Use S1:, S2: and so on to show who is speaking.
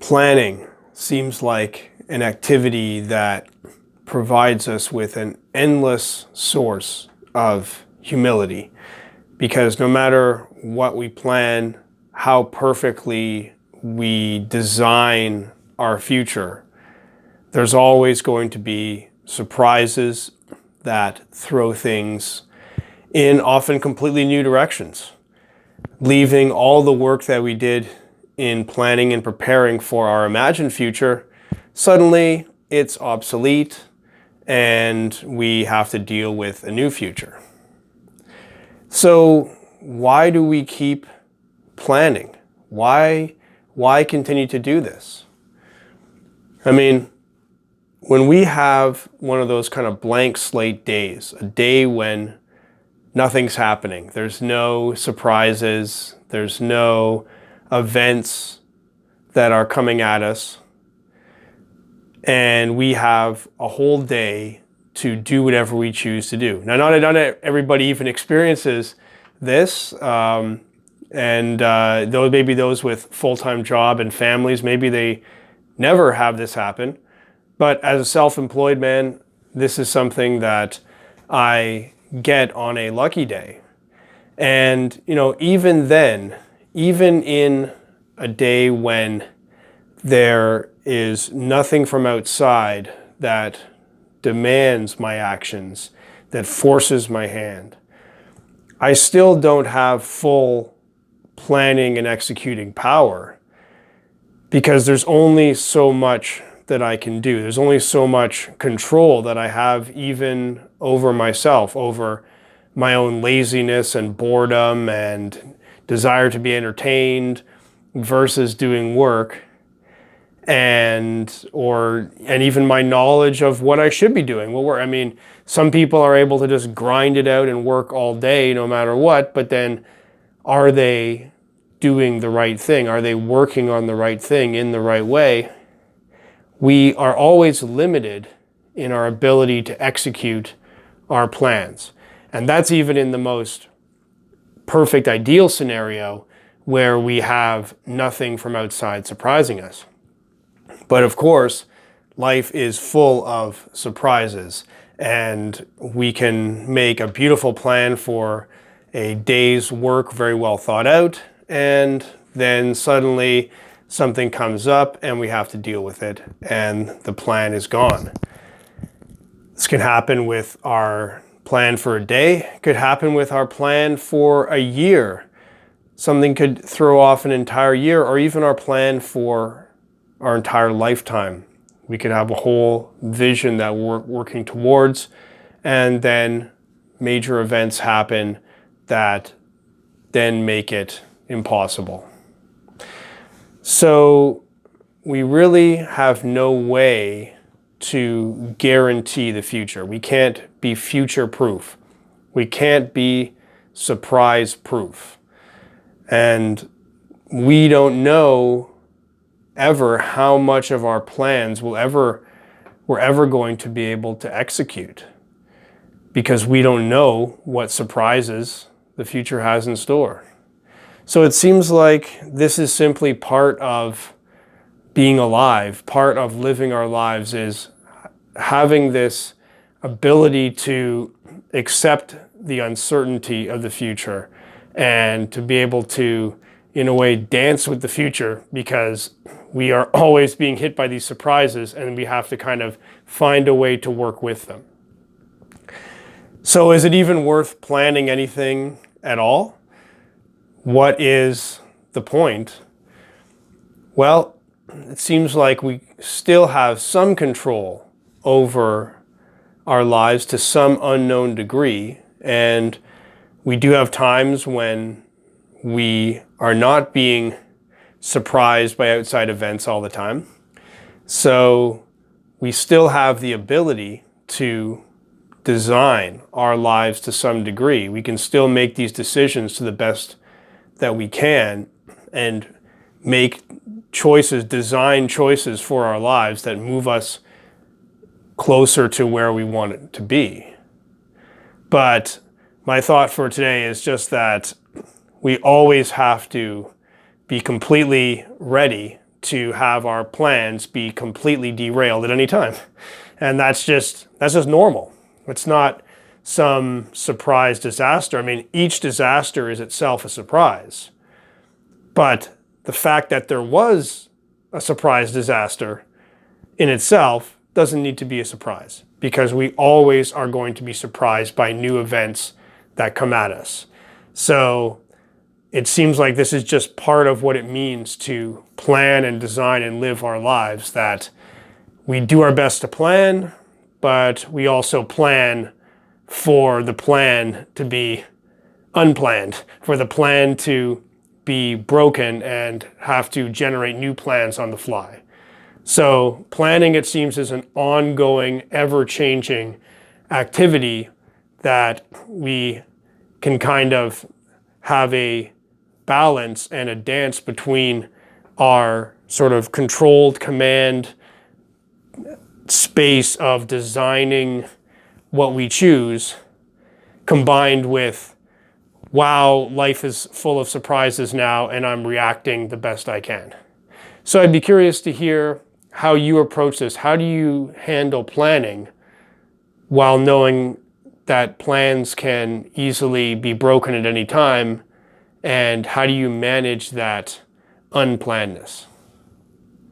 S1: Planning seems like an activity that provides us with an endless source of humility, because no matter what we plan, how perfectly we design our future, there's always going to be surprises that throw things in often completely new directions, leaving all the work that we did in planning and preparing for our imagined future. Suddenly it's obsolete and we have to deal with a new future. So why do we keep planning? Why continue to do this? I mean, when we have one of those kind of blank slate days, a day when nothing's happening, there's no surprises, there's no events that are coming at us, and we have a whole day to do whatever we choose to do. Now, not everybody even experiences this, and maybe those with full-time job and families, maybe they never have this happen. But as a self-employed man, this is something that I get on a lucky day. And, even then, even in a day when there is nothing from outside that demands my actions, that forces my hand, I still don't have full planning and executing power, because there's only so much that I can do. There's only so much control that I have even over myself, over my own laziness and boredom and desire to be entertained versus doing work, and even my knowledge of what I should be doing. Some people are able to just grind it out and work all day no matter what, but then are they doing the right thing? Are they working on the right thing in the right way? We are always limited in our ability to execute our plans. And that's even in the most perfect ideal scenario where we have nothing from outside surprising us. But of course, life is full of surprises, and we can make a beautiful plan for a day's work very well thought out, and then suddenly something comes up and we have to deal with it, and the plan is gone. This can happen with our plan for a day. It could happen with our plan for a year. Something could throw off an entire year, or even our plan for our entire lifetime. We could have a whole vision that we're working towards, and then major events happen that then make it impossible. So we really have no way to guarantee the future. We can't be future-proof. We can't be surprise-proof. And we don't know ever how much of our plans we're ever going to be able to execute, because we don't know what surprises the future has in store. So it seems like this is simply part of being alive. Part of living our lives is having this ability to accept the uncertainty of the future, and to be able to, in a way, dance with the future, because we are always being hit by these surprises, and we have to kind of find a way to work with them. So is it even worth planning anything at all? What is the point? Well, it seems like we still have some control over our lives to some unknown degree, and we do have times when we are not being surprised by outside events all the time. So we still have the ability to design our lives to some degree. We can still make these decisions to the best that we can, and make choices, design choices for our lives that move us closer to where we want it to be. But my thought for today is just that we always have to be completely ready to have our plans be completely derailed at any time. And that's just normal. It's not some surprise disaster. I mean, each disaster is itself a surprise. But the fact that there was a surprise disaster in itself doesn't need to be a surprise, because we always are going to be surprised by new events that come at us. So it seems like this is just part of what it means to plan and design and live our lives, that we do our best to plan, but we also plan for the plan to be unplanned, for the plan to be broken and have to generate new plans on the fly. So planning, it seems, is an ongoing, ever-changing activity that we can kind of have a balance and a dance between our sort of controlled command space of designing what we choose, combined with, wow, life is full of surprises now and I'm reacting the best I can. So I'd be curious to hear how you approach this. How do you handle planning while knowing that plans can easily be broken at any time? And how do you manage that unplannedness?